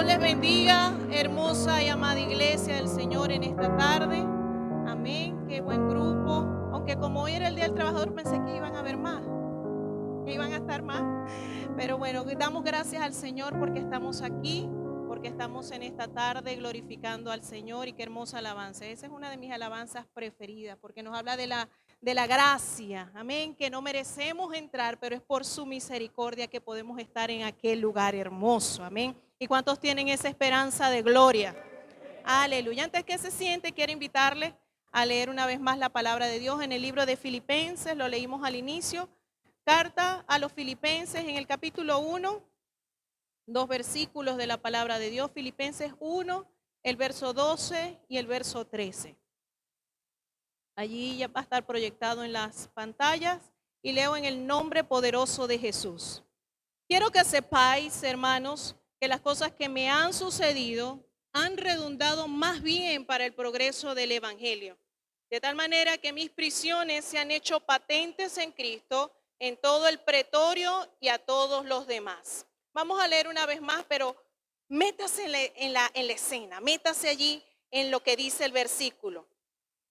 les bendiga, hermosa y amada iglesia del Señor en esta tarde. Amén, qué buen grupo. Aunque como hoy era el Día del Trabajador, pensé que iban a haber más, que iban a estar más. Pero bueno, damos gracias al Señor porque estamos aquí, porque estamos en esta tarde glorificando al Señor y qué hermosa alabanza. Esa es una de mis alabanzas preferidas porque nos habla de la gracia, amén, que no merecemos entrar, pero es por su misericordia que podemos estar en aquel lugar hermoso, amén. ¿Y cuántos tienen esa esperanza de gloria? Aleluya. Antes que se siente, quiero invitarle a leer una vez más la palabra de Dios en el libro de Filipenses, lo leímos al inicio. Carta a los Filipenses en el capítulo 1, dos versículos de la palabra de Dios, Filipenses 1, el verso 12 y el verso 13. Allí ya va a estar proyectado en las pantallas y leo en el nombre poderoso de Jesús. Quiero que sepáis, hermanos, que las cosas que me han sucedido han redundado más bien para el progreso del Evangelio. De tal manera que mis prisiones se han hecho patentes en Cristo, en todo el pretorio y a todos los demás. Vamos a leer una vez más, pero métase en la escena, métase allí en lo que dice el versículo.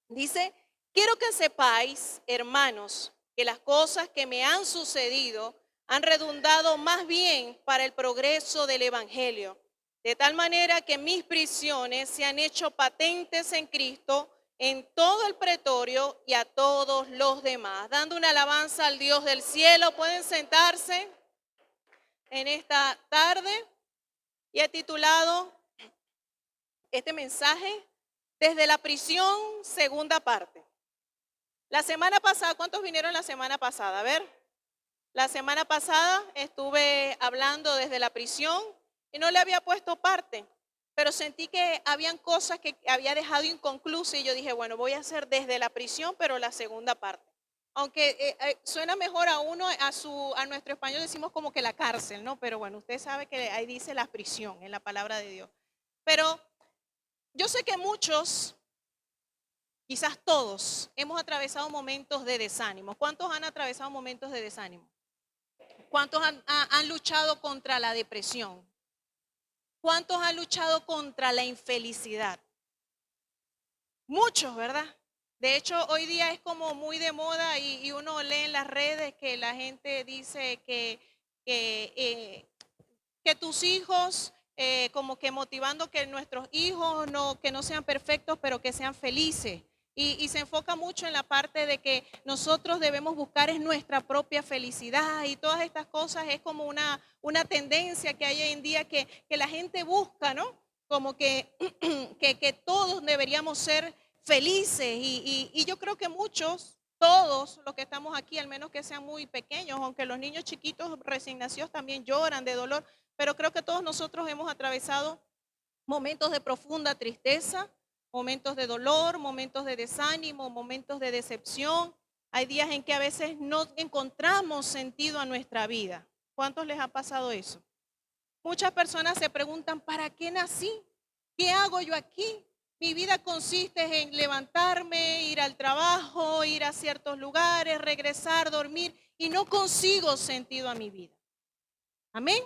Dice, quiero que sepáis, hermanos, que las cosas que me han sucedido han redundado más bien para el progreso del Evangelio, de tal manera que mis prisiones se han hecho patentes en Cristo, en todo el pretorio y a todos los demás. Dando una alabanza al Dios del cielo, pueden sentarse en esta tarde y he titulado este mensaje desde la prisión, segunda parte. La semana pasada, ¿cuántos vinieron la semana pasada? A ver, la semana pasada estuve hablando desde la prisión y no le había puesto parte, pero sentí que habían cosas que había dejado inconclusas y yo dije, bueno, voy a hacer desde la prisión, pero la segunda parte. Aunque suena mejor a uno, a nuestro español decimos como que la cárcel, ¿no? Pero bueno, usted sabe que ahí dice la prisión en la palabra de Dios. Pero yo sé que muchos, quizás todos, hemos atravesado momentos de desánimo. ¿Cuántos han atravesado momentos de desánimo? ¿Cuántos han luchado contra la depresión? ¿Cuántos han luchado contra la infelicidad? Muchos, ¿verdad? De hecho, hoy día es como muy de moda y uno lee en las redes que la gente dice que, eh, que tus hijos, como que motivando que nuestros hijos que no sean perfectos, pero que sean felices. Y se enfoca mucho en la parte de que nosotros debemos buscar es nuestra propia felicidad y todas estas cosas es como una tendencia que hay hoy en día que la gente busca, ¿no? Como que todos deberíamos ser felices y yo creo que muchos, todos los que estamos aquí, al menos que sean muy pequeños, aunque los niños chiquitos recién nacidos también lloran de dolor, pero creo que todos nosotros hemos atravesado momentos de profunda tristeza, momentos de dolor, momentos de desánimo, momentos de decepción. Hay días en que a veces no encontramos sentido a nuestra vida. ¿Cuántos les ha pasado eso? Muchas personas se preguntan, ¿para qué nací? ¿Qué hago yo aquí? Mi vida consiste en levantarme, ir al trabajo, ir a ciertos lugares, regresar, dormir y no consigo sentido a mi vida. Amén.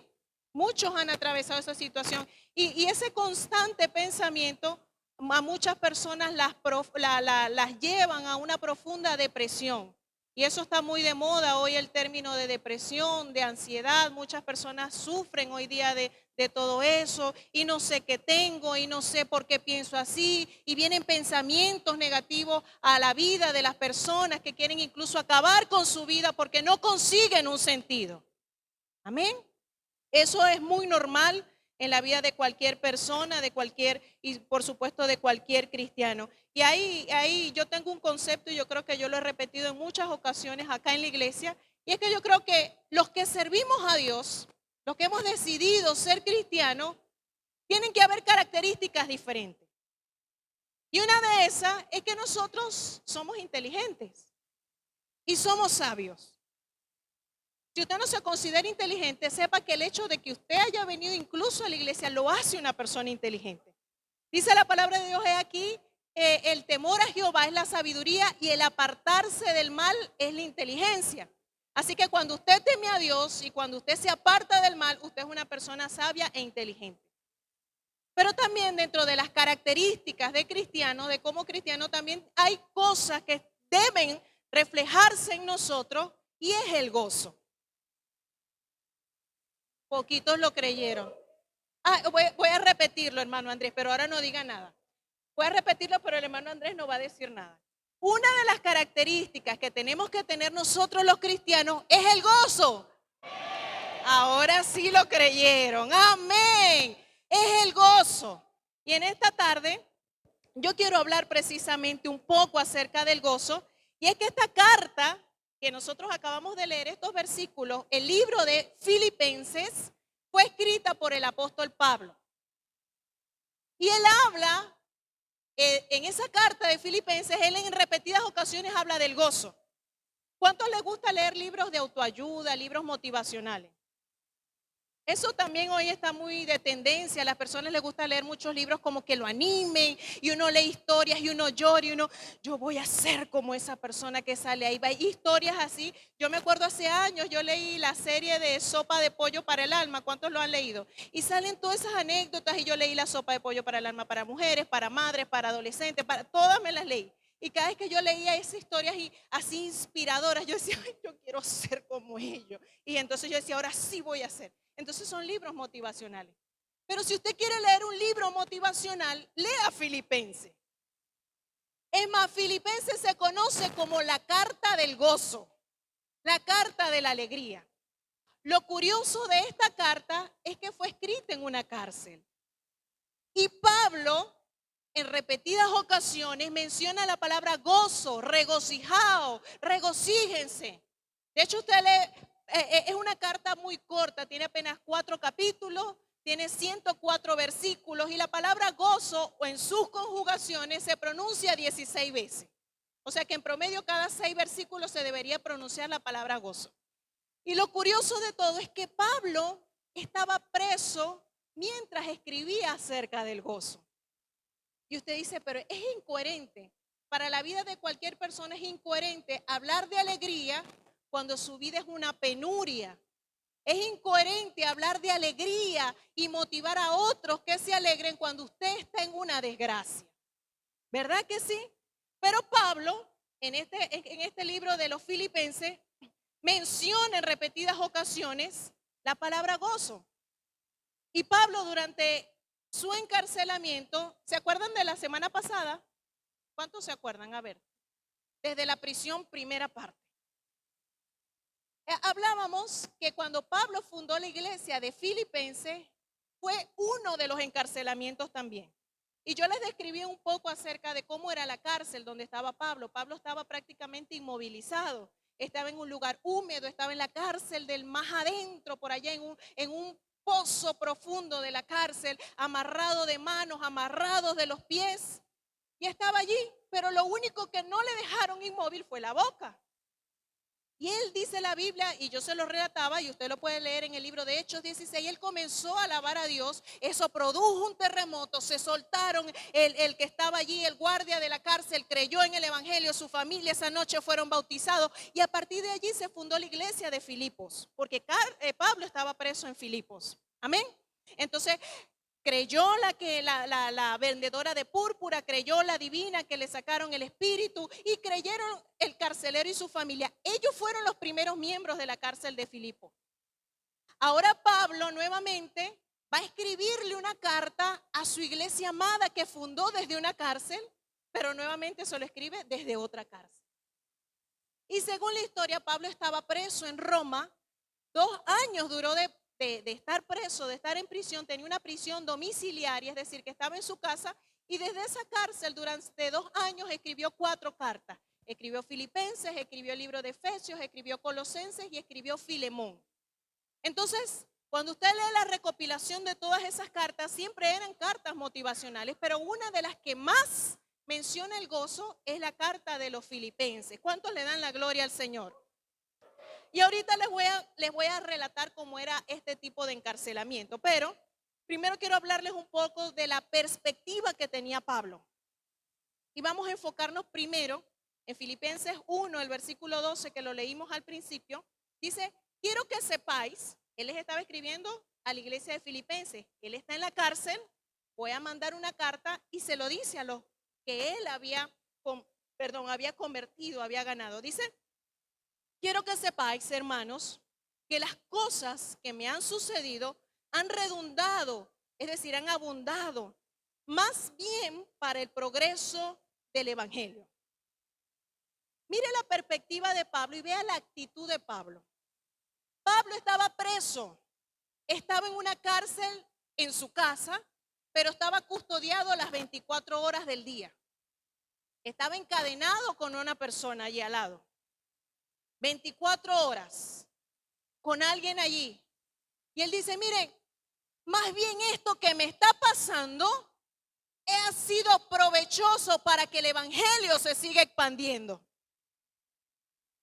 Muchos han atravesado esa situación y ese constante pensamiento a muchas personas las llevan a una profunda depresión. Y eso está muy de moda hoy el término de depresión, de ansiedad. Muchas personas sufren hoy día de todo eso y no sé qué tengo y no sé por qué pienso así. Y vienen pensamientos negativos a la vida de las personas que quieren incluso acabar con su vida porque no consiguen un sentido. Amén. Eso es muy normal en la vida de cualquier persona, y por supuesto de cualquier cristiano. Y ahí yo tengo un concepto y yo creo que yo lo he repetido en muchas ocasiones acá en la iglesia, y es que yo creo que los que servimos a Dios, los que hemos decidido ser cristianos, tienen que haber características diferentes. Y una de esas es que nosotros somos inteligentes y somos sabios. Si usted no se considera inteligente, sepa que el hecho de que usted haya venido incluso a la iglesia lo hace una persona inteligente. Dice la palabra de Dios aquí, el temor a Jehová es la sabiduría y el apartarse del mal es la inteligencia. Así que cuando usted teme a Dios y cuando usted se aparta del mal, usted es una persona sabia e inteligente. Pero también dentro de las características de cristiano, de como cristiano, también hay cosas que deben reflejarse en nosotros y es el gozo. Poquitos lo creyeron. Voy a repetirlo, hermano Andrés, pero ahora no diga nada. Voy a repetirlo, pero el hermano Andrés no va a decir nada. Una de las características que tenemos que tener nosotros los cristianos es el gozo. Ahora sí lo creyeron. Amén. Es el gozo. Y en esta tarde yo quiero hablar precisamente un poco acerca del gozo. Y es que esta carta que nosotros acabamos de leer, estos versículos, el libro de Filipenses, fue escrita por el apóstol Pablo. Y él habla, en esa carta de Filipenses, él en repetidas ocasiones habla del gozo. ¿Cuántos les gusta leer libros de autoayuda, libros motivacionales? Eso también hoy está muy de tendencia. A las personas les gusta leer muchos libros como que lo animen y uno lee historias y uno llora y uno, yo voy a ser como esa persona que sale ahí. Hay historias así. Yo me acuerdo hace años, yo leí la serie de Sopa de Pollo para el Alma. ¿Cuántos lo han leído? Y salen todas esas anécdotas y yo leí la Sopa de Pollo para el Alma para mujeres, para madres, para adolescentes, para todas me las leí. Y cada vez que yo leía esas historias así inspiradoras, yo decía, ay, yo quiero ser como ellos. Y entonces yo decía, ahora sí voy a ser. Entonces son libros motivacionales. Pero si usted quiere leer un libro motivacional, lea Filipenses. Es más, Filipenses se conoce como la carta del gozo, la carta de la alegría. Lo curioso de esta carta es que fue escrita en una cárcel. Y Pablo, en repetidas ocasiones, menciona la palabra gozo, regocijado, regocíjense. De hecho, usted lee, es una carta muy corta, tiene apenas 4 capítulos, tiene 104 versículos y la palabra gozo o en sus conjugaciones se pronuncia 16 veces. O sea que en promedio cada 6 versículos se debería pronunciar la palabra gozo. Y lo curioso de todo es que Pablo estaba preso mientras escribía acerca del gozo. Y usted dice, pero es incoherente. Para la vida de cualquier persona es incoherente hablar de alegría cuando su vida es una penuria. Es incoherente hablar de alegría y motivar a otros que se alegren cuando usted está en una desgracia. ¿Verdad que sí? Pero Pablo, en este libro de los Filipenses, menciona en repetidas ocasiones la palabra gozo. Y Pablo durante su encarcelamiento, ¿se acuerdan de la semana pasada? ¿Cuántos se acuerdan? A ver, desde la prisión, primera parte. Hablábamos que cuando Pablo fundó la iglesia de Filipenses, fue uno de los encarcelamientos también. Y yo les describí un poco acerca de cómo era la cárcel donde estaba Pablo. Pablo estaba prácticamente inmovilizado. Estaba en un lugar húmedo, estaba en la cárcel del más adentro, por allá en un pozo profundo de la cárcel, amarrado de manos, amarrados de los pies. Y estaba allí, pero lo único que no le dejaron inmóvil fue la boca. Y él dice la Biblia, y yo se lo relataba, y usted lo puede leer en el libro de Hechos 16, él comenzó a alabar a Dios, eso produjo un terremoto, se soltaron, el que estaba allí, el guardia de la cárcel, creyó en el evangelio, su familia esa noche fueron bautizados, y a partir de allí se fundó la iglesia de Filipos, porque Pablo estaba preso en Filipos, amén. Entonces, creyó la vendedora de púrpura, creyó la divina que le sacaron el espíritu y creyeron el carcelero y su familia. Ellos fueron los primeros miembros de la cárcel de Filipo. Ahora Pablo nuevamente va a escribirle una carta a su iglesia amada que fundó desde una cárcel, pero nuevamente se lo escribe desde otra cárcel. Y según la historia, Pablo estaba preso en Roma, 2 años duró de estar preso, de estar en prisión, tenía una prisión domiciliaria, es decir, que estaba en su casa, y desde esa cárcel durante 2 años escribió 4 cartas. Escribió Filipenses, escribió el libro de Efesios, escribió Colosenses y escribió Filemón. Entonces, cuando usted lee la recopilación de todas esas cartas, siempre eran cartas motivacionales, pero una de las que más menciona el gozo es la carta de los Filipenses. ¿Cuántos le dan la gloria al Señor? Y ahorita les voy a relatar cómo era este tipo de encarcelamiento, pero primero quiero hablarles un poco de la perspectiva que tenía Pablo. Y vamos a enfocarnos primero en Filipenses 1, el versículo 12, que lo leímos al principio. Dice, quiero que sepáis, él les estaba escribiendo a la iglesia de Filipenses, él está en la cárcel, voy a mandar una carta, y se lo dice a los que él había convertido, había ganado. Dice: quiero que sepáis, hermanos, que las cosas que me han sucedido han redundado, es decir, han abundado, más bien para el progreso del evangelio. Mire la perspectiva de Pablo y vea la actitud de Pablo. Pablo estaba preso, estaba en una cárcel en su casa, pero estaba custodiado las 24 horas del día. Estaba encadenado con una persona allí al lado. 24 horas con alguien allí. Y él dice: miren, más bien esto que me está pasando ha sido provechoso para que el evangelio se siga expandiendo.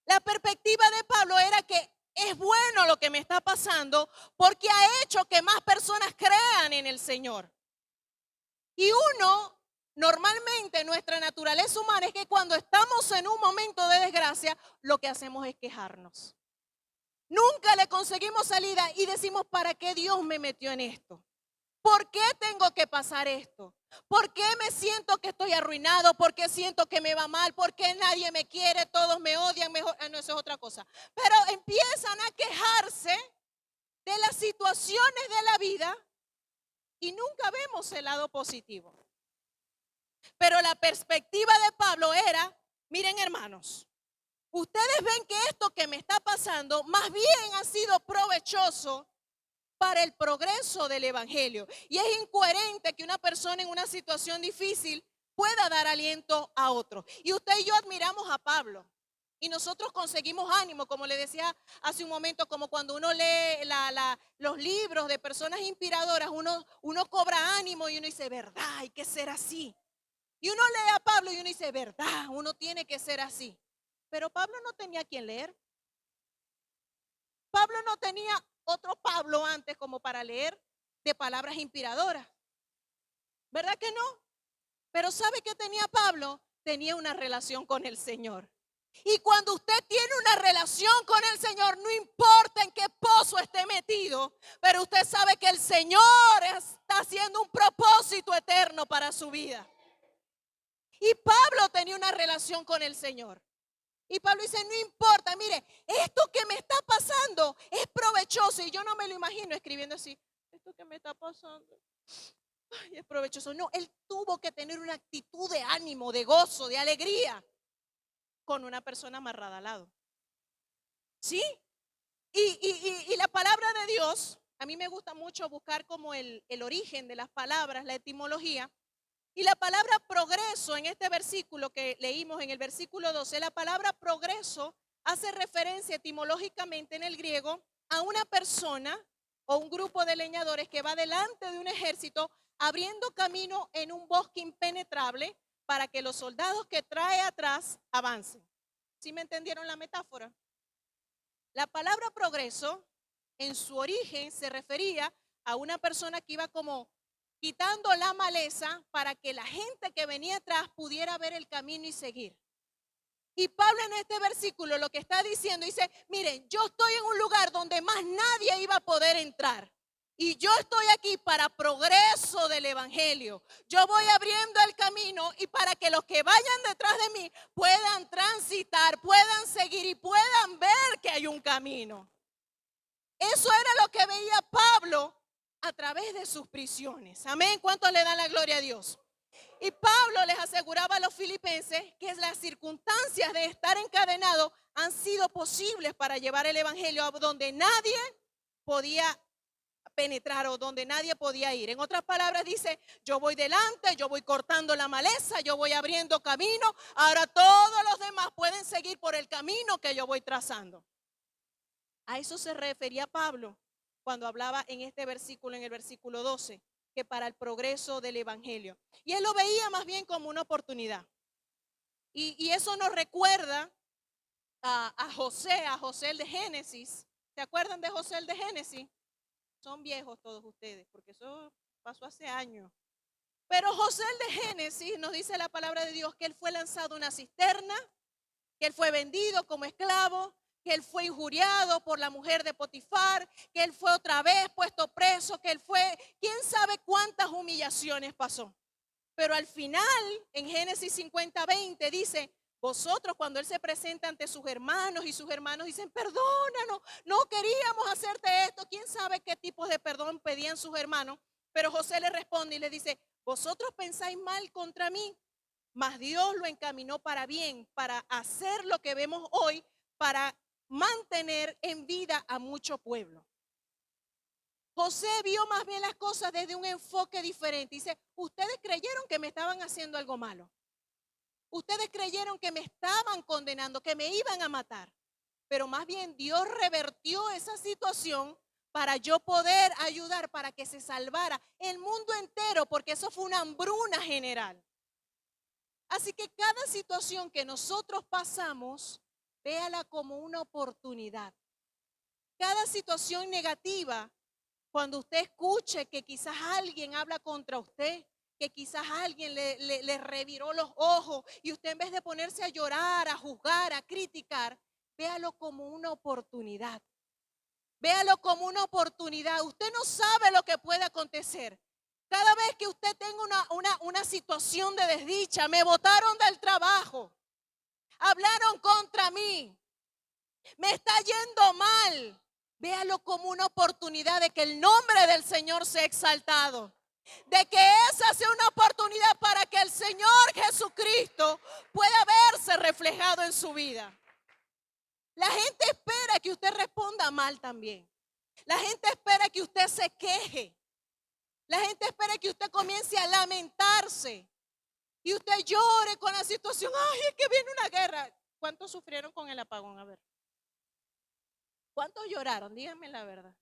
La perspectiva de Pablo era que es bueno lo que me está pasando porque ha hecho que más personas crean en el Señor. Y normalmente nuestra naturaleza humana es que cuando estamos en un momento de desgracia, lo que hacemos es quejarnos. Nunca le conseguimos salida y decimos: ¿para qué Dios me metió en esto? ¿Por qué tengo que pasar esto? ¿Por qué me siento que estoy arruinado? ¿Por qué siento que me va mal? ¿Por qué nadie me quiere? Todos me odian. Mejor, no, eso es otra cosa. Pero empiezan a quejarse de las situaciones de la vida y nunca vemos el lado positivo. Pero la perspectiva de Pablo era: miren, hermanos, ustedes ven que esto que me está pasando más bien ha sido provechoso para el progreso del evangelio. Y es incoherente que una persona en una situación difícil pueda dar aliento a otro. Y usted y yo admiramos a Pablo. Y nosotros conseguimos ánimo, como le decía hace un momento, como cuando uno lee los libros de personas inspiradoras, uno cobra ánimo y uno dice: verdad, hay que ser así. Y uno lee a Pablo y uno dice: verdad, uno tiene que ser así. Pero Pablo no tenía quien leer. Pablo no tenía otro Pablo antes como para leer de palabras inspiradoras. ¿Verdad que no? Pero ¿sabe qué tenía Pablo? Tenía una relación con el Señor. Y cuando usted tiene una relación con el Señor, no importa en qué pozo esté metido, pero usted sabe que el Señor está haciendo un propósito eterno para su vida. Y Pablo tenía una relación con el Señor. Y Pablo dice: no importa, mire, esto que me está pasando es provechoso. Y yo no me lo imagino escribiendo así: esto que me está pasando, ay, es provechoso. No, él tuvo que tener una actitud de ánimo, de gozo, de alegría, con una persona amarrada al lado. ¿Sí? Y la palabra de Dios, a mí me gusta mucho buscar como el origen de las palabras, la etimología. Y la palabra progreso en este versículo que leímos en el versículo 12, la palabra progreso hace referencia etimológicamente en el griego a una persona o un grupo de leñadores que va delante de un ejército abriendo camino en un bosque impenetrable para que los soldados que trae atrás avancen. ¿Sí me entendieron la metáfora? La palabra progreso en su origen se refería a una persona que iba como quitando la maleza para que la gente que venía atrás pudiera ver el camino y seguir. Y Pablo en este versículo lo que está diciendo, dice: miren, yo estoy en un lugar donde más nadie iba a poder entrar. Y yo estoy aquí para progreso del evangelio. Yo voy abriendo el camino y para que los que vayan detrás de mí puedan transitar, puedan seguir y puedan ver que hay un camino. Eso era lo que veía Pablo a través de sus prisiones. Amén. ¿Cuántos le dan la gloria a Dios? Y Pablo les aseguraba a los filipenses que las circunstancias de estar encadenado han sido posibles para llevar el evangelio a donde nadie podía penetrar o donde nadie podía ir. En otras palabras dice: yo voy delante, yo voy cortando la maleza, yo voy abriendo camino. Ahora todos los demás pueden seguir por el camino que yo voy trazando. A eso se refería Pablo cuando hablaba en este versículo, en el versículo 12, que para el progreso del evangelio. Y él lo veía más bien como una oportunidad. Y eso nos recuerda a José el de Génesis. ¿Se acuerdan de José el de Génesis? Son viejos todos ustedes, porque eso pasó hace años. Pero José el de Génesis nos dice la palabra de Dios que él fue lanzado a una cisterna, que él fue vendido como esclavo, que él fue injuriado por la mujer de Potifar, que él fue otra vez puesto preso, que él fue, quién sabe cuántas humillaciones pasó. Pero al final, en Génesis 50:20 dice, vosotros cuando él se presenta ante sus hermanos y sus hermanos dicen, perdónanos, no queríamos hacerte esto. ¿Quién sabe qué tipos de perdón pedían sus hermanos? Pero José le responde y le dice, vosotros pensáis mal contra mí, mas Dios lo encaminó para bien, para hacer lo que vemos hoy, para mantener en vida a mucho pueblo. José vio más bien las cosas desde un enfoque diferente. Dice, ustedes creyeron que me estaban haciendo algo malo. Ustedes creyeron que me estaban condenando, que me iban a matar. Pero más bien Dios revertió esa situación para yo poder ayudar, para que se salvara el mundo entero, porque eso fue una hambruna general. Así que cada situación que nosotros pasamos, véala como una oportunidad. Cada situación negativa, cuando usted escuche que quizás alguien habla contra usted, que quizás alguien le reviró los ojos y usted en vez de ponerse a llorar, a juzgar, a criticar, véalo como una oportunidad. Véalo como una oportunidad. Usted no sabe lo que puede acontecer. Cada vez que usted tenga una situación de desdicha, me botaron del trabajo, hablaron contra mí, me está yendo mal. Véalo como una oportunidad de que el nombre del Señor sea exaltado. De que esa sea una oportunidad para que el Señor Jesucristo pueda verse reflejado en su vida. La gente espera que usted responda mal también. La gente espera que usted se queje. La gente espera que usted comience a lamentarse. Y usted llore con la situación. Ay, es que viene una guerra. ¿Cuántos sufrieron con el apagón? A ver. ¿Cuántos lloraron? Díganme la verdad.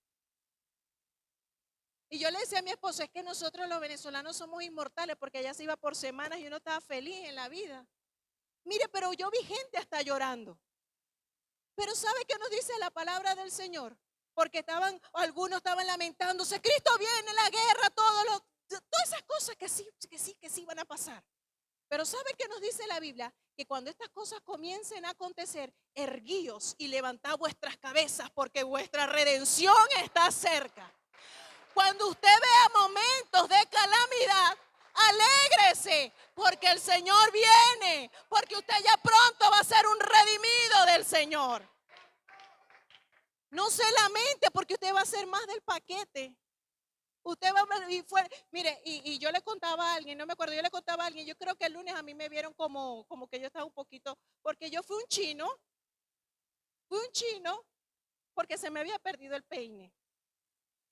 Y yo le decía a mi esposo, es que nosotros los venezolanos somos inmortales porque ella se iba por semanas y uno estaba feliz en la vida. Mire, pero yo vi gente hasta llorando. Pero ¿sabe qué nos dice la palabra del Señor? Porque algunos estaban lamentándose, Cristo viene, la guerra, todas esas cosas que sí van a pasar. Pero ¿sabe qué nos dice la Biblia? Que cuando estas cosas comiencen a acontecer, erguíos y levantad vuestras cabezas porque vuestra redención está cerca. Cuando usted vea momentos de calamidad, alégrese porque el Señor viene, porque usted ya pronto va a ser un redimido del Señor. No se lamente porque usted va a ser más del paquete. Usted va a ir fuera. Mire, y yo le contaba a alguien, no me acuerdo, yo le contaba a alguien, yo creo que el lunes a mí me vieron como que yo estaba un poquito, porque yo fui un chino porque se me había perdido el peine.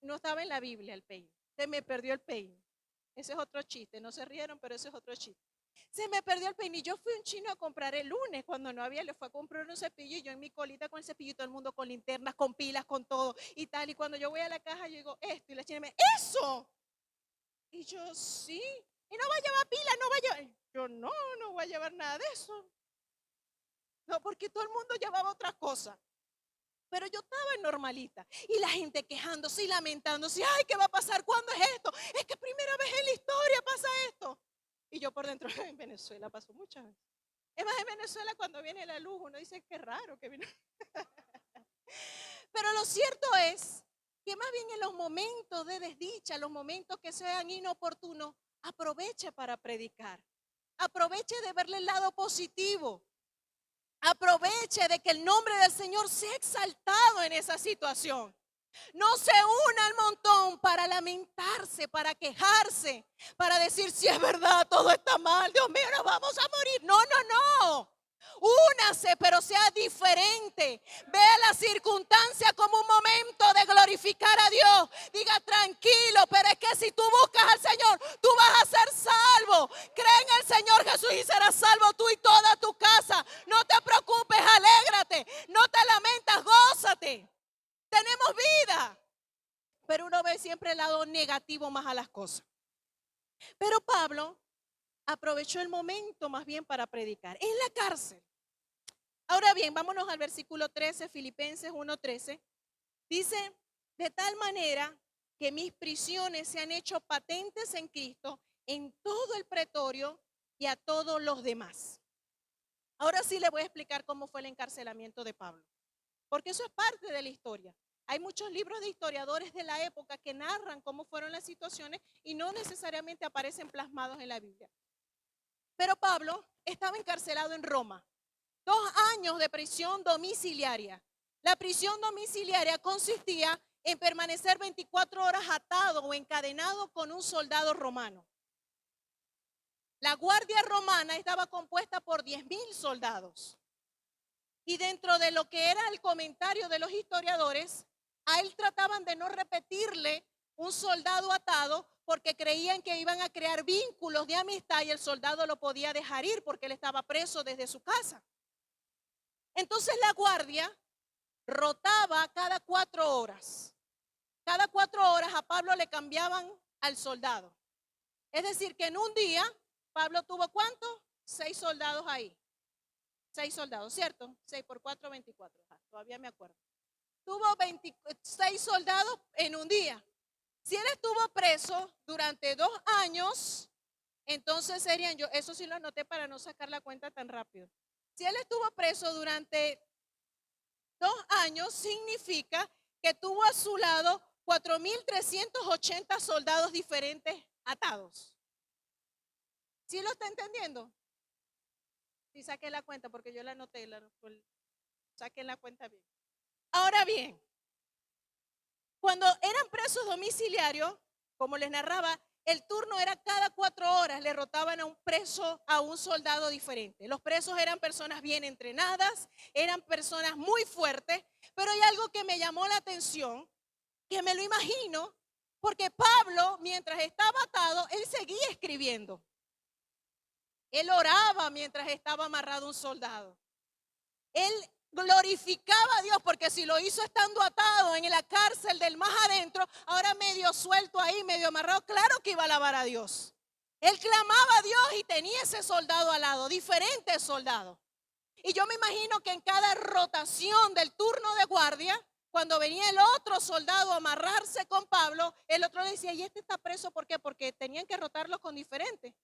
No estaba en la Biblia el peine, se me perdió el peine. Ese es otro chiste, no se rieron, pero ese es otro chiste. Se me perdió el peine y yo fui un chino a comprar el lunes cuando no había, le fue a comprar un cepillo y yo en mi colita con el cepillo y todo el mundo con linternas, con pilas, con todo y tal. Y cuando yo voy a la caja yo digo, esto, y la china me dice, ¡eso! Y yo, sí. Y no va a llevar pilas, no va a llevar. Yo, no voy a llevar nada de eso. No, porque todo el mundo llevaba otras cosas. Pero yo estaba en normalita. Y la gente quejándose y lamentándose. Ay, ¿qué va a pasar? ¿Cuándo es esto? Es que primera vez en la historia pasa esto. Y yo por dentro, en Venezuela pasó muchas veces. Es más, en Venezuela cuando viene la luz uno dice, qué raro que vino. Pero lo cierto es que más bien en los momentos de desdicha, los momentos que sean inoportunos, aproveche para predicar. Aproveche de verle el lado positivo. Aproveche de que el nombre del Señor sea exaltado en esa situación. No se una al montón para lamentarse, para quejarse, para decir si es verdad, todo está mal, Dios mío, nos vamos a morir. No. Únase, pero sea diferente. Vea la circunstancia como un momento de glorificar a Dios. Diga tranquilo, pero es que si tú buscas al Señor, tú vas a ser salvo. Cree en el Señor Jesús y serás salvo tú y toda tu casa. No te preocupes, alégrate, no te lamentas, gózate. Tenemos vida. Pero uno ve siempre el lado negativo más a las cosas. Pero Pablo aprovechó el momento más bien para predicar en la cárcel. Ahora bien, vámonos al versículo 13, Filipenses 1:13. Dice, de tal manera que mis prisiones se han hecho patentes en Cristo en todo el pretorio y a todos los demás. Ahora sí le voy a explicar cómo fue el encarcelamiento de Pablo. porque eso es parte de la historia. Hay muchos libros de historiadores de la época que narran cómo fueron las situaciones y no necesariamente aparecen plasmados en la Biblia. Pero Pablo estaba encarcelado en Roma. 2 años de prisión domiciliaria. La prisión domiciliaria consistía en permanecer 24 horas atado o encadenado con un soldado romano. La guardia romana estaba compuesta por 10.000 soldados. Y dentro de lo que era el comentario de los historiadores, a él trataban de no repetirle un soldado atado porque creían que iban a crear vínculos de amistad y el soldado lo podía dejar ir porque él estaba preso desde su casa. Entonces la guardia rotaba cada 4 horas. Cada 4 horas a Pablo le cambiaban al soldado. Es decir, que en un día, Pablo tuvo ¿cuántos? 6 soldados ahí. 6 soldados, ¿cierto? 6 por 4, 24. Todavía me acuerdo. Tuvo 26 soldados en un día. Si él estuvo preso durante 2 años, entonces serían, yo eso sí lo anoté para no sacar la cuenta tan rápido. Si él estuvo preso durante 2 años, significa que tuvo a su lado 4.380 soldados diferentes atados. ¿Sí lo está entendiendo? Sí, saquen la cuenta porque yo la anoté, saquen la cuenta bien. Ahora bien, cuando eran presos domiciliarios, como les narraba, el turno era cada 4 horas, le rotaban a un preso, a un soldado diferente. Los presos eran personas bien entrenadas, eran personas muy fuertes, pero hay algo que me llamó la atención, que me lo imagino, porque Pablo, mientras estaba atado, él seguía escribiendo. Él oraba mientras estaba amarrado un soldado. Él glorificaba a Dios porque si lo hizo estando atado en la cárcel del más adentro, ahora medio suelto ahí, medio amarrado, claro que iba a alabar a Dios. Él clamaba a Dios y tenía ese soldado al lado, diferentes soldados. Y yo me imagino que en cada rotación del turno de guardia, cuando venía el otro soldado a amarrarse con Pablo, el otro le decía, ¿y este está preso por qué? Porque tenían que rotarlo con diferentes.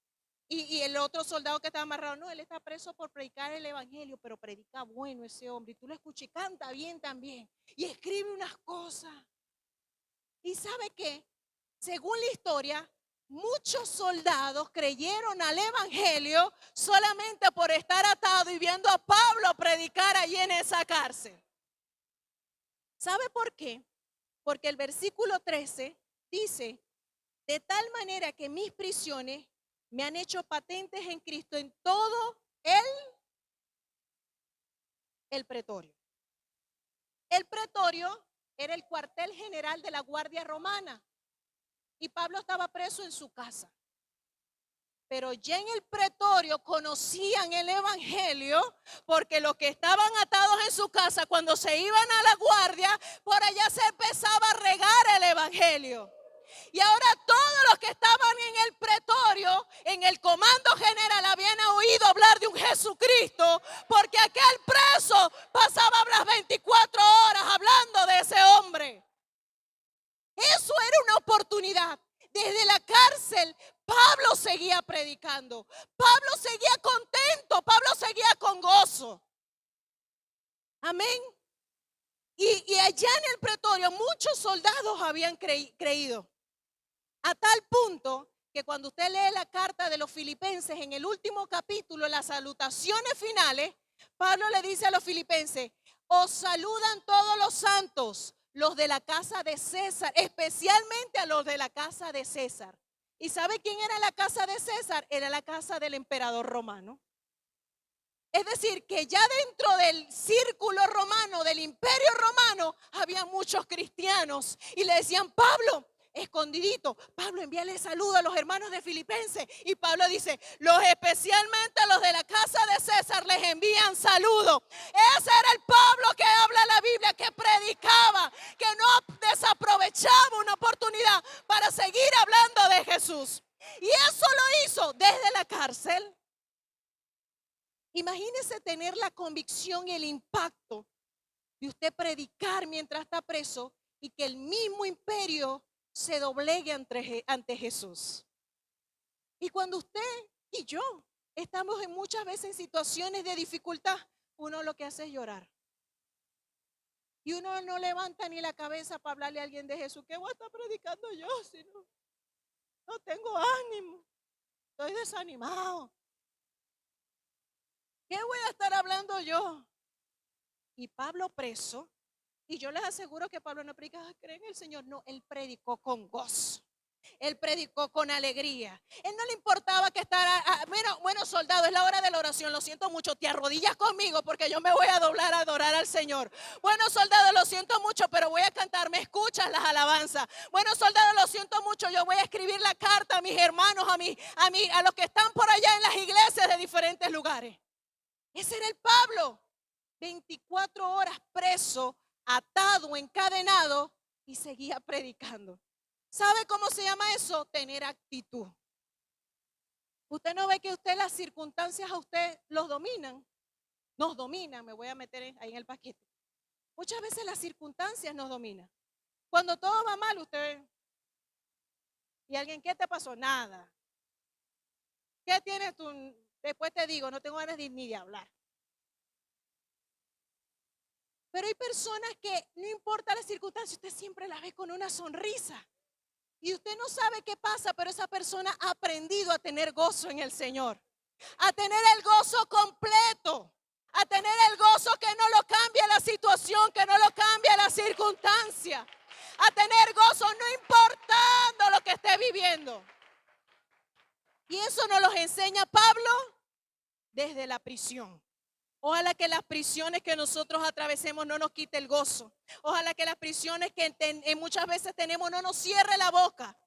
Y el otro soldado que estaba amarrado, no, él está preso por predicar el evangelio, pero predica bueno ese hombre. Y tú lo escuchas y canta bien también. Y escribe unas cosas. ¿Y sabe qué? Según la historia, muchos soldados creyeron al evangelio solamente por estar atado y viendo a Pablo predicar allí en esa cárcel. ¿Sabe por qué? Porque el versículo 13 dice, de tal manera que mis prisiones me han hecho patentes en Cristo en todo el pretorio. El pretorio era el cuartel general de la Guardia Romana y Pablo estaba preso en su casa. Pero ya en el pretorio conocían el evangelio porque los que estaban atados en su casa, cuando se iban a la guardia, por allá se empezaba a regar el evangelio. Y ahora todos los que estaban en el pretorio, en el comando general, habían oído hablar de un Jesucristo, porque aquel preso pasaba las 24 horas hablando de ese hombre. Eso era una oportunidad. Desde la cárcel, Pablo seguía predicando. Pablo seguía contento. Pablo seguía con gozo. Amén. Y allá en el pretorio muchos soldados habían creído. A tal punto que cuando usted lee la carta de los filipenses en el último capítulo, las salutaciones finales, Pablo le dice a los filipenses, os saludan todos los santos, los de la casa de César, especialmente a los de la casa de César. ¿Y sabe quién era la casa de César? Era la casa del emperador romano. Es decir, que ya dentro del círculo romano, del imperio romano, había muchos cristianos y le decían, Pablo, escondidito, Pablo, envíale saludo a los hermanos de Filipenses. Y Pablo dice, especialmente a los de la casa de César les envían saludo. Ese era el Pablo que habla la Biblia, que predicaba, que no desaprovechaba una oportunidad para seguir hablando de Jesús. Y eso lo hizo desde la cárcel. Imagínese tener la convicción y el impacto de usted predicar mientras está preso y que el mismo imperio se doblegue ante Jesús. Y cuando usted y yo estamos muchas veces en situaciones de dificultad, uno lo que hace es llorar. Y uno no levanta ni la cabeza para hablarle a alguien de Jesús. ¿Qué voy a estar predicando yo si no tengo ánimo? Estoy desanimado. ¿Qué voy a estar hablando yo? Y Pablo preso, y yo les aseguro que Pablo no predicaba, ¿creen en el Señor? No, él predicó con gozo. Él predicó con alegría. Él no le importaba que estará, bueno, soldado, es la hora de la oración. Lo siento mucho, te arrodillas conmigo porque yo me voy a doblar a adorar al Señor. Bueno, soldado, lo siento mucho, pero voy a cantar. ¿Me escuchas las alabanzas? Bueno, soldado, lo siento mucho, yo voy a escribir la carta a mis hermanos, a los que están por allá en las iglesias de diferentes lugares. Ese era el Pablo. 24 horas preso, atado, encadenado, y seguía predicando. ¿Sabe cómo se llama eso? Tener actitud. Usted no ve que las circunstancias a usted los dominan. Nos dominan, me voy a meter ahí en el paquete. Muchas veces las circunstancias nos dominan. Cuando todo va mal, usted... ¿Y alguien qué te pasó? Nada. ¿Qué tienes tú? Después te digo, no tengo ganas ni de hablar. Pero hay personas que no importa las circunstancias, usted siempre las ve con una sonrisa. Y usted no sabe qué pasa, pero esa persona ha aprendido a tener gozo en el Señor. A tener el gozo completo. A tener el gozo que no lo cambia la situación, que no lo cambia la circunstancia. A tener gozo no importando lo que esté viviendo. Y eso nos lo enseña Pablo desde la prisión. Ojalá que las prisiones que nosotros atravesemos no nos quite el gozo. Ojalá que las prisiones que muchas veces tenemos no nos cierre la boca,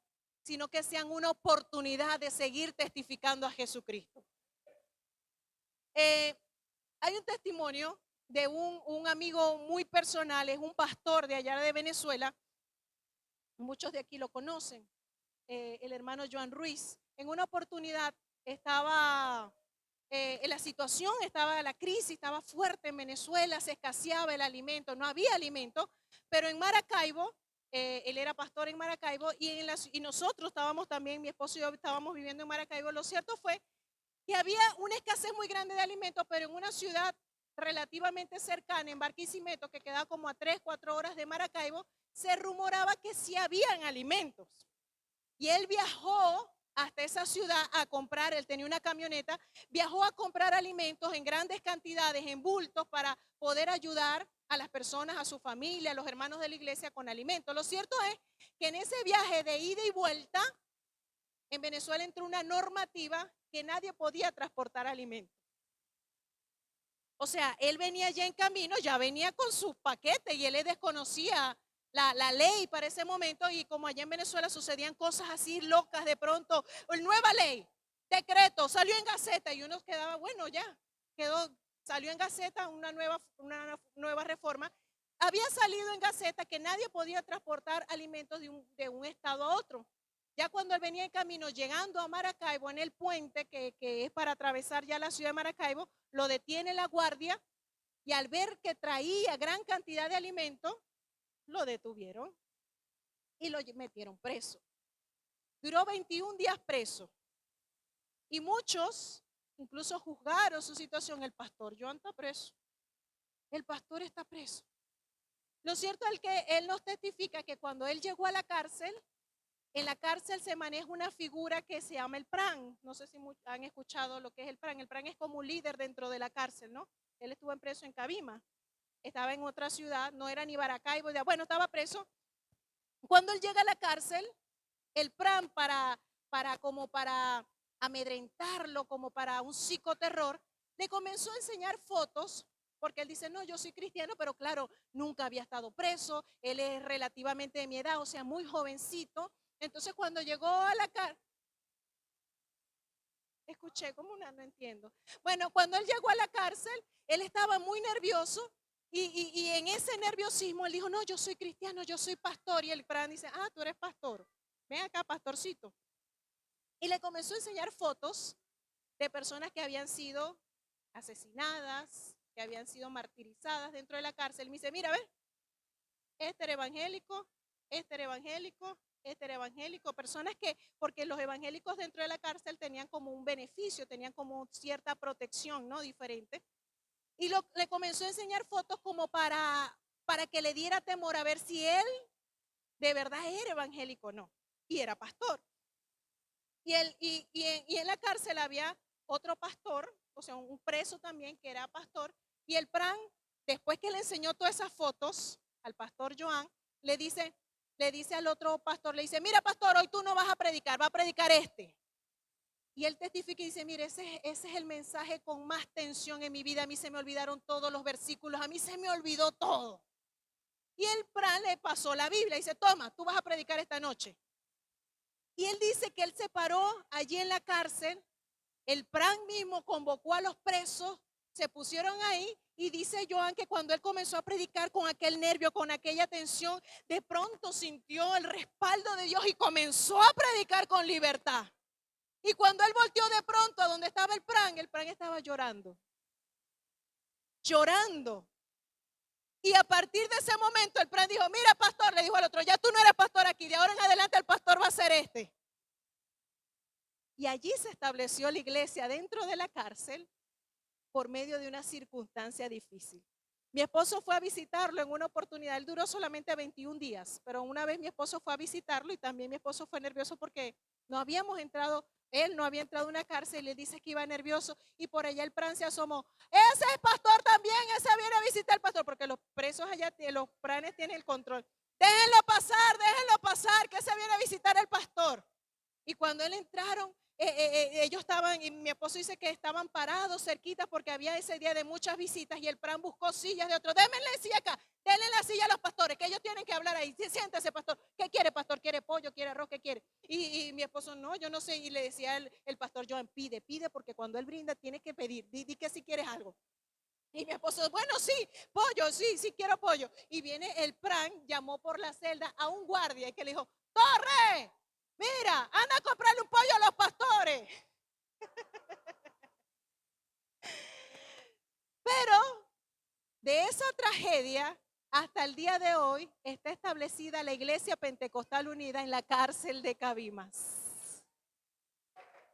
sino que sean una oportunidad de seguir testificando a Jesucristo. Hay un testimonio de un amigo muy personal, es un pastor de allá de Venezuela. Muchos de aquí lo conocen, el hermano Joan Ruiz. En una oportunidad estaba... en la situación, estaba la crisis, estaba fuerte en Venezuela, se escaseaba el alimento, no había alimento, pero en Maracaibo, él era pastor en Maracaibo y nosotros estábamos también, mi esposo y yo estábamos viviendo en Maracaibo. Lo cierto fue que había una escasez muy grande de alimentos, pero en una ciudad relativamente cercana, en Barquisimeto, que queda como a 3-4 horas de Maracaibo, se rumoraba que sí habían alimentos. Y él viajó hasta esa ciudad a comprar, él tenía una camioneta, viajó a comprar alimentos en grandes cantidades, en bultos, para poder ayudar a las personas, a su familia, a los hermanos de la iglesia con alimentos. Lo cierto es que en ese viaje de ida y vuelta, en Venezuela entró una normativa que nadie podía transportar alimentos. O sea, él venía ya en camino, ya venía con sus paquetes y él le desconocía la ley para ese momento, y como allá en Venezuela sucedían cosas así locas de pronto, nueva ley, decreto, salió en Gaceta y uno quedaba, bueno, ya, salió en Gaceta una nueva reforma. Había salido en Gaceta que nadie podía transportar alimentos de un estado a otro. Ya cuando él venía en camino, llegando a Maracaibo, en el puente que es para atravesar ya la ciudad de Maracaibo, lo detiene la guardia y al ver que traía gran cantidad de alimentos, lo detuvieron y lo metieron preso. Duró 21 días preso y muchos incluso juzgaron su situación. El pastor Joan está preso. El pastor está preso. Lo cierto es que él nos testifica que cuando él llegó a la cárcel, en la cárcel se maneja una figura que se llama el PRAN. No sé si han escuchado lo que es el PRAN. El PRAN es como un líder dentro de la cárcel, ¿no? Él estuvo preso en Cabima. Estaba en otra ciudad, no era ni Maracaibo. Bueno, estaba preso. Cuando él llega a la cárcel, el PRAN como para amedrentarlo, como para un psicoterror, le comenzó a enseñar fotos, porque él dice, no, yo soy cristiano, pero claro, nunca había estado preso, él es relativamente de mi edad, o sea, muy jovencito. Entonces cuando llegó a la cárcel, escuché como no entiendo. Bueno, cuando él llegó a la cárcel, él estaba muy nervioso y en ese nerviosismo él dijo, no, yo soy cristiano, yo soy pastor. Y el PRAN dice, ah, tú eres pastor, ven acá, pastorcito. Y le comenzó a enseñar fotos de personas que habían sido asesinadas, que habían sido martirizadas dentro de la cárcel. Me dice, mira, ve, este era evangélico, este era evangélico, este era evangélico, personas que, porque los evangélicos dentro de la cárcel tenían como un beneficio, tenían como cierta protección, ¿no? Diferente. Y le comenzó a enseñar fotos como para para que le diera temor a ver si él de verdad era evangélico o no. Y era pastor. Y en la cárcel había otro pastor, o sea, un preso también que era pastor. Y el Pran, después que le enseñó todas esas fotos al pastor Joan, le dice al otro pastor, le dice, mira pastor, hoy tú no vas a predicar, va a predicar este. Y él testifica y dice, mire, ese es el mensaje con más tensión en mi vida. A mí se me olvidaron todos los versículos, a mí se me olvidó todo. Y el Pran le pasó la Biblia y dice, toma, tú vas a predicar esta noche. Y él dice que él se paró allí en la cárcel, el Pran mismo convocó a los presos, se pusieron ahí y dice Joan que cuando él comenzó a predicar con aquel nervio, con aquella tensión, de pronto sintió el respaldo de Dios y comenzó a predicar con libertad. Y cuando él volteó de pronto a donde estaba el Pran estaba llorando. Llorando. Y a partir de ese momento el Pran dijo, mira pastor, le dijo al otro, ya tú no eres pastor aquí, de ahora en adelante el pastor va a ser este. Y allí se estableció la iglesia dentro de la cárcel por medio de una circunstancia difícil. Mi esposo fue a visitarlo en una oportunidad, él duró solamente 21 días, pero una vez mi esposo fue a visitarlo y también mi esposo fue nervioso porque no habíamos entrado, él no había entrado a una cárcel y le dice que iba nervioso y por allá el Pran se asomó. Ese es pastor también, ese viene a visitar al pastor, porque los presos allá, los pranes tienen el control. Déjenlo pasar, que ese viene a visitar al pastor. Y cuando él entraron, ellos estaban, y mi esposo dice que estaban parados cerquitas porque había ese día de muchas visitas y el Pran buscó sillas de otro. Démenle silla acá, denle la silla a los pastores, que ellos tienen que hablar ahí. Siéntese, pastor. ¿Qué quiere, pastor? ¿Quiere pollo? ¿Quiere arroz? ¿Qué quiere? Y mi esposo, no, yo no sé. Y le decía el pastor Joan, pide, porque cuando él brinda tiene que pedir. Di que si quieres algo. Y mi esposo, bueno, sí, pollo, sí quiero pollo. Y viene el Pran, llamó por la celda a un guardia y que le dijo, ¡Torre! Mira, anda a comprarle un pollo a los pastores. Pero de esa tragedia hasta el día de hoy está establecida la Iglesia Pentecostal Unida en la cárcel de Cabimas.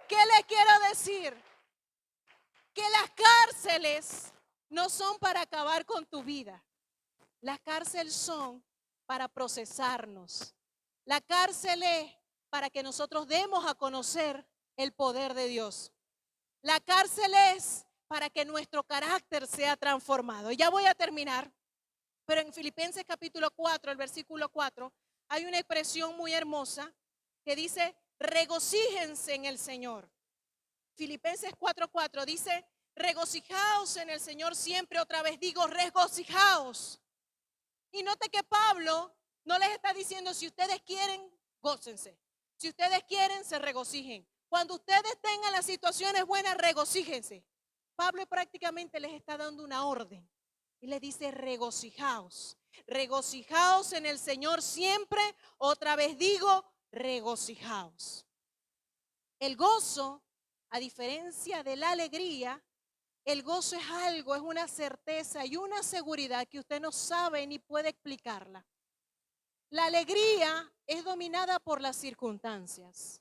¿Qué les quiero decir? Que las cárceles no son para acabar con tu vida. Las cárceles son para procesarnos. La cárcel es para que nosotros demos a conocer el poder de Dios. La cárcel es para que nuestro carácter sea transformado. Y ya voy a terminar, pero en Filipenses capítulo 4, el versículo 4, hay una expresión muy hermosa que dice, regocíjense en el Señor. Filipenses 4:4 dice, regocijaos en el Señor siempre. Otra vez digo, regocijaos. Y note que Pablo no les está diciendo, si ustedes quieren, gócense. Si ustedes quieren, se regocijen. Cuando ustedes tengan las situaciones buenas, regocíjense. Pablo prácticamente les está dando una orden y les dice, regocijaos. Regocijaos en el Señor siempre. Otra vez digo, regocijaos. El gozo, a diferencia de la alegría, el gozo es algo, es una certeza y una seguridad que usted no sabe ni puede explicarla. La alegría es dominada por las circunstancias.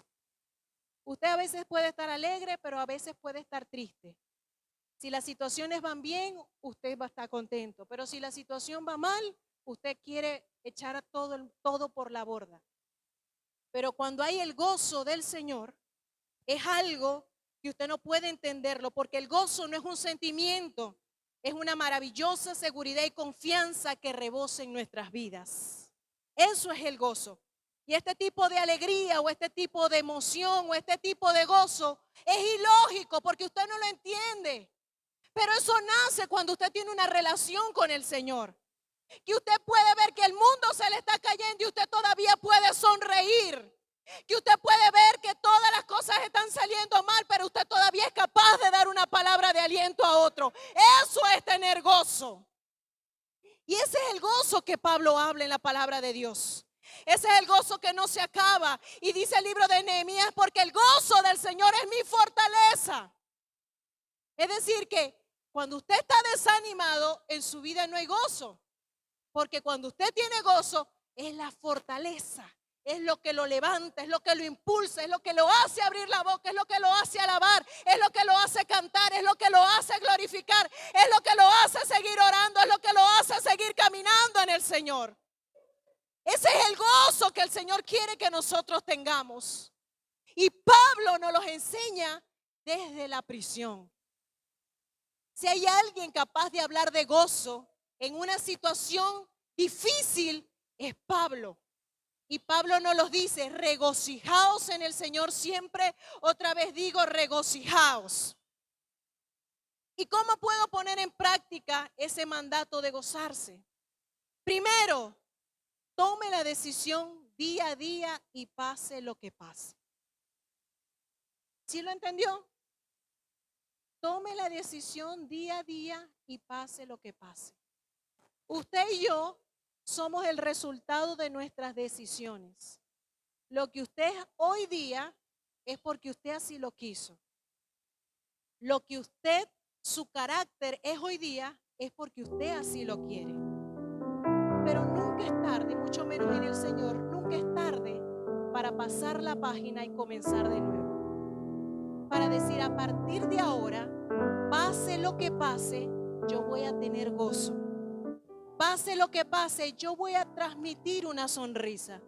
Usted a veces puede estar alegre, pero a veces puede estar triste. Si las situaciones van bien, usted va a estar contento. Pero si la situación va mal, usted quiere echar todo por la borda. Pero cuando hay el gozo del Señor, es algo que usted no puede entenderlo, porque el gozo no es un sentimiento, es una maravillosa seguridad y confianza que rebosa en nuestras vidas. Eso es el gozo. Y este tipo de alegría o este tipo de emoción o este tipo de gozo es ilógico porque usted no lo entiende. Pero eso nace cuando usted tiene una relación con el Señor. Que usted puede ver que el mundo se le está cayendo y usted todavía puede sonreír. Que usted puede ver que todas las cosas están saliendo mal, pero usted todavía es capaz de dar una palabra de aliento a otro. Eso es tener gozo. Y ese es el gozo que Pablo habla en la palabra de Dios. Ese es el gozo que no se acaba. Y dice el libro de Nehemías, porque el gozo del Señor es mi fortaleza. Es decir que cuando usted está desanimado, en su vida no hay gozo. Porque cuando usted tiene gozo, es la fortaleza, es lo que lo levanta, es lo que lo impulsa, es lo que lo hace abrir la boca, es lo que lo hace alabar, es lo que lo hace cantar, es lo que lo hace glorificar, es lo que lo hace seguir orando, es lo que lo hace seguir caminando en el Señor. Ese es el gozo que el Señor quiere que nosotros tengamos. Y Pablo nos los enseña desde la prisión. Si hay alguien capaz de hablar de gozo en una situación difícil, es Pablo. Y Pablo nos los dice: regocijaos en el Señor siempre. Otra vez digo, regocijaos. ¿Y cómo puedo poner en práctica ese mandato de gozarse? Primero, tome la decisión día a día y pase lo que pase. ¿Sí lo entendió? Tome la decisión día a día y pase lo que pase. Usted y yo somos el resultado de nuestras decisiones. Lo que usted es hoy día es porque usted así lo quiso. Lo que usted, su carácter es hoy día, es porque usted así lo quiere. Pero nunca es tarde, mucho menos en el Señor, nunca es tarde para pasar la página y comenzar de nuevo. Para decir: a partir de ahora, pase lo que pase, yo voy a tener gozo. Pase lo que pase, yo voy a transmitir una sonrisa.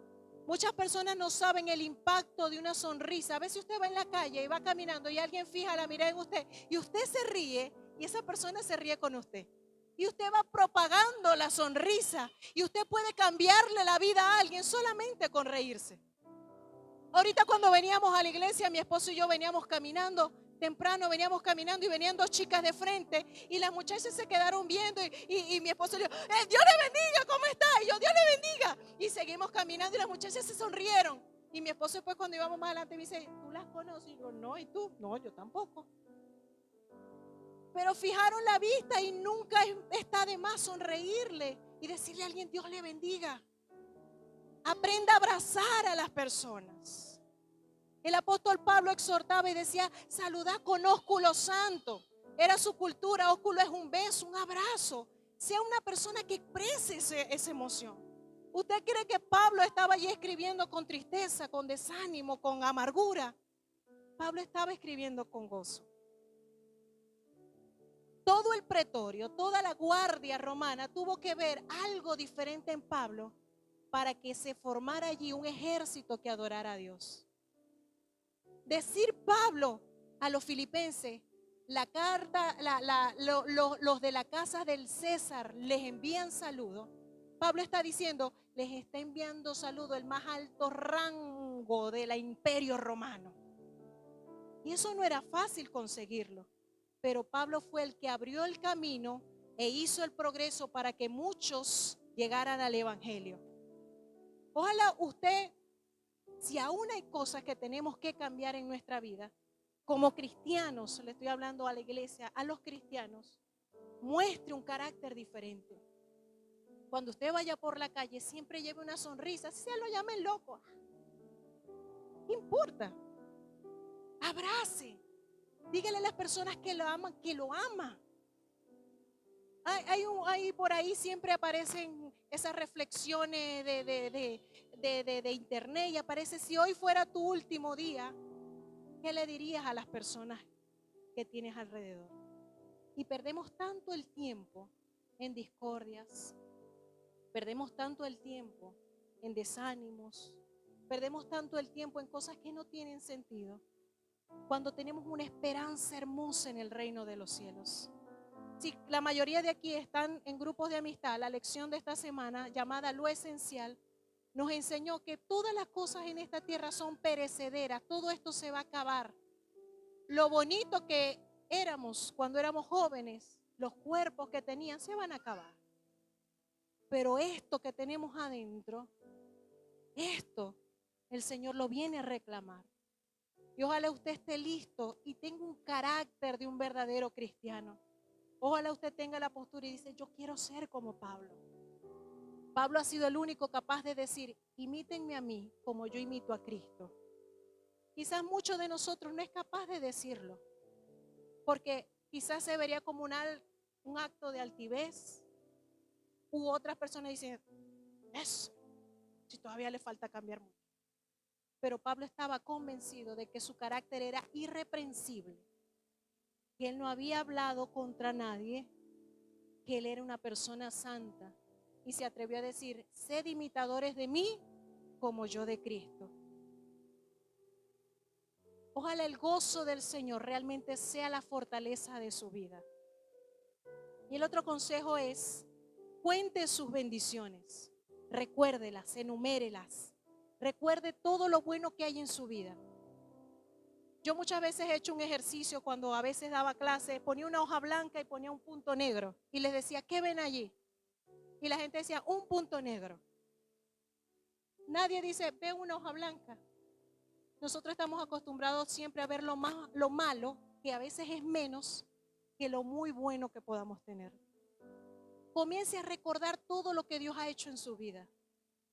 Muchas personas no saben el impacto de una sonrisa. A veces usted va en la calle y va caminando y alguien fija la mirada en usted y usted se ríe y esa persona se ríe con usted. Y usted va propagando la sonrisa y usted puede cambiarle la vida a alguien solamente con reírse. Ahorita cuando veníamos a la iglesia, mi esposo y yo veníamos caminando temprano, veníamos caminando y venían dos chicas de frente y las muchachas se quedaron viendo y mi esposo le dijo: Dios le bendiga, ¿cómo está? Y yo: Dios le bendiga. Y seguimos caminando y las muchachas se sonrieron. Y mi esposo después, cuando íbamos más adelante, me dice: ¿tú las conoces? Y yo: no. ¿Y tú? No, yo tampoco. Pero fijaron la vista y nunca está de más sonreírle y decirle a alguien: Dios le bendiga. Aprenda a abrazar a las personas. El apóstol Pablo exhortaba y decía: saludad con ósculo santo. Era su cultura. Ósculo es un beso, un abrazo. Sea una persona que exprese esa emoción. ¿Usted cree que Pablo estaba allí escribiendo con tristeza, con desánimo, con amargura? Pablo estaba escribiendo con gozo. Todo el pretorio, toda la guardia romana tuvo que ver algo diferente en Pablo para que se formara allí un ejército que adorara a Dios. Decir Pablo a los filipenses: la carta, los de la casa del César les envían saludo. Pablo está diciendo: les está enviando saludo el más alto rango del imperio romano. Y eso no era fácil conseguirlo, pero Pablo fue el que abrió el camino e hizo el progreso para que muchos llegaran al evangelio. Ojalá usted, si aún hay cosas que tenemos que cambiar en nuestra vida, como cristianos, le estoy hablando a la iglesia, a los cristianos, muestre un carácter diferente. Cuando usted vaya por la calle, siempre lleve una sonrisa, si se lo llamen loco, ¿qué importa? Abrace, dígale a las personas que lo aman, que lo ama. Hay por ahí siempre aparecen esas reflexiones de internet y aparece: si hoy fuera tu último día, ¿qué le dirías a las personas que tienes alrededor? Y perdemos tanto el tiempo en discordias, perdemos tanto el tiempo en desánimos, perdemos tanto el tiempo en cosas que no tienen sentido, cuando tenemos una esperanza hermosa en el reino de los cielos. Si la mayoría de aquí están en grupos de amistad, la lección de esta semana llamada Lo Esencial nos enseñó que todas las cosas en esta tierra son perecederas, todo esto se va a acabar. Lo bonito que éramos cuando éramos jóvenes, los cuerpos que tenían, se van a acabar. Pero esto que tenemos adentro, esto el Señor lo viene a reclamar. Y ojalá usted esté listo y tenga un carácter de un verdadero cristiano. Ojalá usted tenga la postura y dice: yo quiero ser como Pablo. Pablo ha sido el único capaz de decir: imítenme a mí como yo imito a Cristo. Quizás muchos de nosotros no es capaz de decirlo, porque quizás se vería como un acto de altivez, u otras personas dicen: eso, si todavía le falta cambiar mucho. Pero Pablo estaba convencido de que su carácter era irreprensible, que él no había hablado contra nadie, que él era una persona santa. Y se atrevió a decir: sed imitadores de mí como yo de Cristo. Ojalá el gozo del Señor realmente sea la fortaleza de su vida. Y el otro consejo es: cuente sus bendiciones, recuérdelas, enumérelas, recuerde todo lo bueno que hay en su vida. Yo muchas veces he hecho un ejercicio cuando a veces daba clases, ponía una hoja blanca y ponía un punto negro y les decía: ¿qué ven allí? Y la gente decía: un punto negro. Nadie dice: ve una hoja blanca. Nosotros estamos acostumbrados siempre a ver lo malo, que a veces es menos que lo muy bueno que podamos tener. Comience a recordar todo lo que Dios ha hecho en su vida.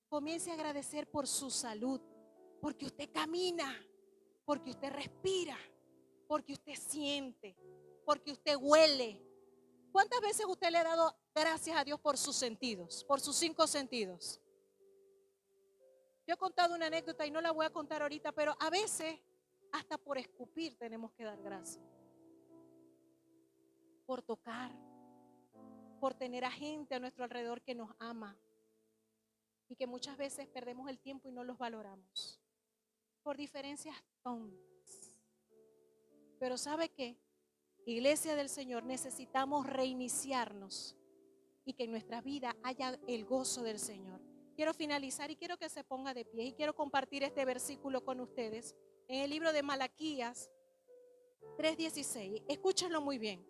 Comience a agradecer por su salud, porque usted camina, porque usted respira, porque usted siente, porque usted huele. ¿Cuántas veces usted le ha dado gracias a Dios por sus sentidos, por sus 5 sentidos? Yo he contado una anécdota y no la voy a contar ahorita, pero a veces hasta por escupir tenemos que dar gracias. Por tocar, por tener a gente a nuestro alrededor que nos ama y que muchas veces perdemos el tiempo y no los valoramos. Por diferencias tontas. Pero ¿sabe qué? Iglesia del Señor, necesitamos reiniciarnos y que en nuestra vida haya el gozo del Señor. Quiero finalizar y quiero que se ponga de pie y quiero compartir este versículo con ustedes en el libro de Malaquías 3:16. Escúchenlo muy bien.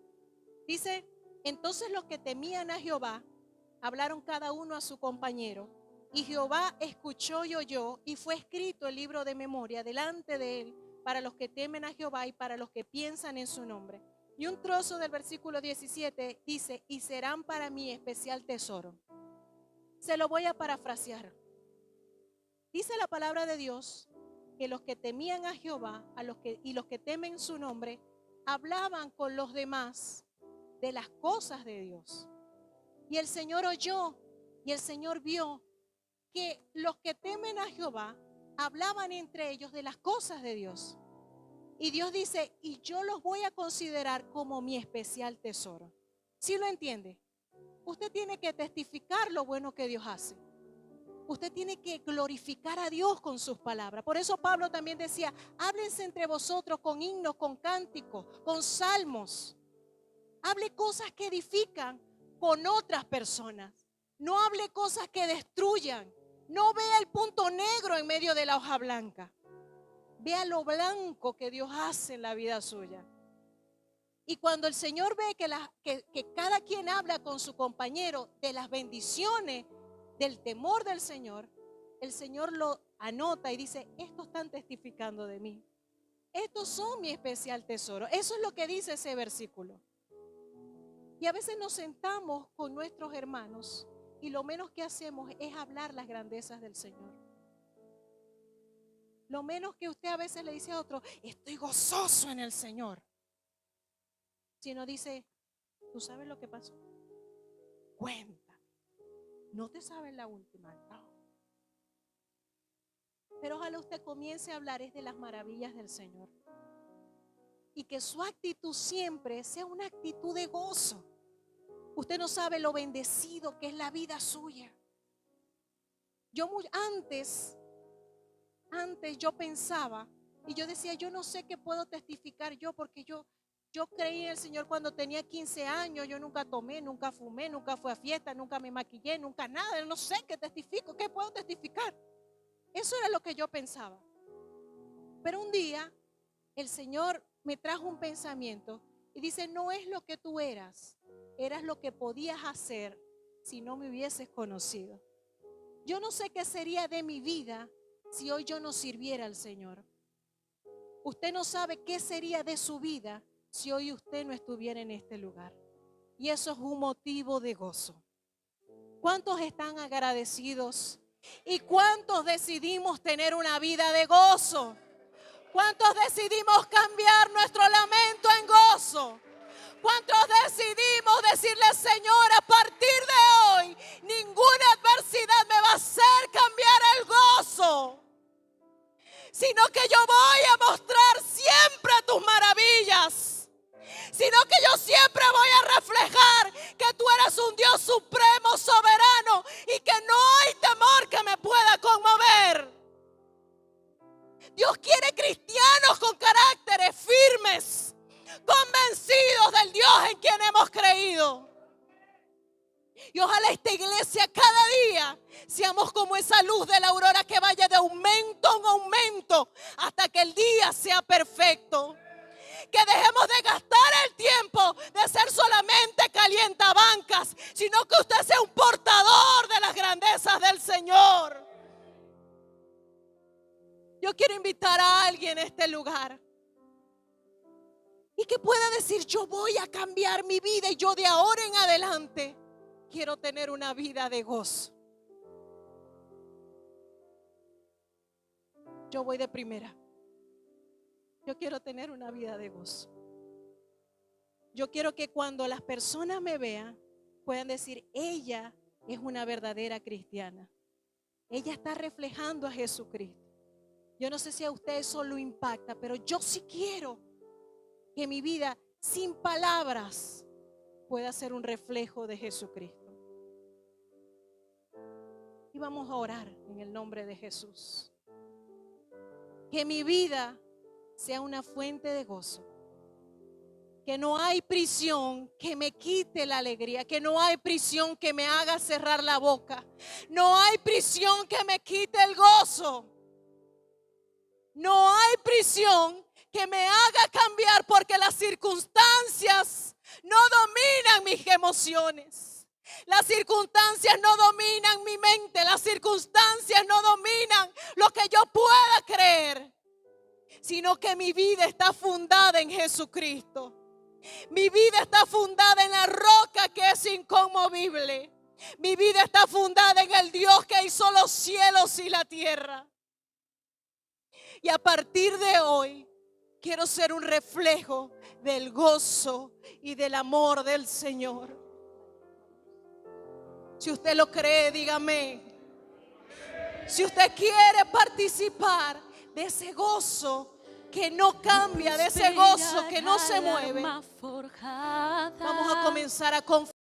Dice: entonces los que temían a Jehová hablaron cada uno a su compañero, y Jehová escuchó y oyó, y fue escrito el libro de memoria delante de él para los que temen a Jehová y para los que piensan en su nombre. Y un trozo del versículo 17 dice: y serán para mí especial tesoro. Se lo voy a parafrasear. Dice la palabra de Dios que los que temían a Jehová y los que temen su nombre hablaban con los demás de las cosas de Dios. Y el Señor oyó y el Señor vio que los que temen a Jehová hablaban entre ellos de las cosas de Dios. Y Dios dice: y yo los voy a considerar como mi especial tesoro. ¿Sí lo entiende? Usted tiene que testificar lo bueno que Dios hace. Usted tiene que glorificar a Dios con sus palabras. Por eso Pablo también decía: háblense entre vosotros con himnos, con cánticos, con salmos. Hable cosas que edifican con otras personas. No hable cosas que destruyan. No vea el punto negro en medio de la hoja blanca. Vea lo blanco que Dios hace en la vida suya. Y cuando el Señor ve que cada quien habla con su compañero de las bendiciones, del temor del Señor, el Señor lo anota y dice: estos están testificando de mí. Estos son mi especial tesoro. Eso es lo que dice ese versículo. Y a veces nos sentamos con nuestros hermanos y lo menos que hacemos es hablar las grandezas del Señor. Lo menos que usted a veces le dice a otro: estoy gozoso en el Señor. Sino dice: ¿tú sabes lo que pasó? Cuéntame. No te sabes la última. No. Pero ojalá usted comience a hablar es de las maravillas del Señor. Y que su actitud siempre sea una actitud de gozo. Usted no sabe lo bendecido que es la vida suya. Antes yo pensaba y yo decía: yo no sé qué puedo testificar yo, porque yo creí en el Señor cuando tenía 15 años. Yo nunca tomé, nunca fumé, nunca fui a fiesta, nunca me maquillé, nunca nada. Yo no sé qué testifico, qué puedo testificar. Eso era lo que yo pensaba. Pero un día el Señor me trajo un pensamiento y dice: no es lo que tú eras lo que podías hacer si no me hubieses conocido. Yo no sé qué sería de mi vida si hoy yo no sirviera al Señor. Usted no sabe qué sería de su vida si hoy usted no estuviera en este lugar. Y eso es un motivo de gozo. ¿Cuántos están agradecidos? ¿Y cuántos decidimos tener una vida de gozo? ¿Cuántos decidimos cambiar nuestro lamento en gozo? ¿Cuántos decidimos decirle: Señor, a partir de hoy ninguna adversidad me va a hacer cambiar el gozo? sino que yo voy a mostrar siempre tus maravillas, sino que yo siempre voy a reflejar que tú eres un Dios supremo, soberano, y que no hay temor que me pueda conmover. Dios quiere cristianos con caracteres firmes, convencidos del Dios en quien hemos creído. Y ojalá esta iglesia cada día seamos como esa luz de la aurora que vaya de aumento en aumento hasta que el día sea perfecto. Que dejemos de gastar el tiempo de ser solamente calientabancas, sino que usted sea un portador de las grandezas del Señor. Yo quiero invitar a alguien a este lugar y que pueda decir: yo voy a cambiar mi vida y yo de ahora en adelante quiero tener una vida de gozo. Yo voy de primera. Yo quiero tener una vida de gozo. Yo quiero que cuando las personas me vean puedan decir: ella es una verdadera cristiana. Ella está reflejando a Jesucristo. Yo no sé si a usted eso lo impacta, pero yo sí quiero que mi vida sin palabras pueda ser un reflejo de Jesucristo. Y vamos a orar en el nombre de Jesús. Que mi vida sea una fuente de gozo. Que no hay prisión que me quite la alegría. Que no hay prisión que me haga cerrar la boca. No hay prisión que me quite el gozo. No hay prisión que me haga cambiar, porque las circunstancias no dominan mis emociones. Las circunstancias no dominan mi mente. Las circunstancias no dominan lo que yo pueda creer, sino que mi vida está fundada en Jesucristo. Mi vida está fundada en la roca que es inconmovible. Mi vida está fundada en el Dios que hizo los cielos y la tierra. Y a partir de hoy quiero ser un reflejo del gozo y del amor del Señor. Si usted lo cree, dígame. Si usted quiere participar de ese gozo que no cambia, de ese gozo que no se mueve, vamos a comenzar a confiar.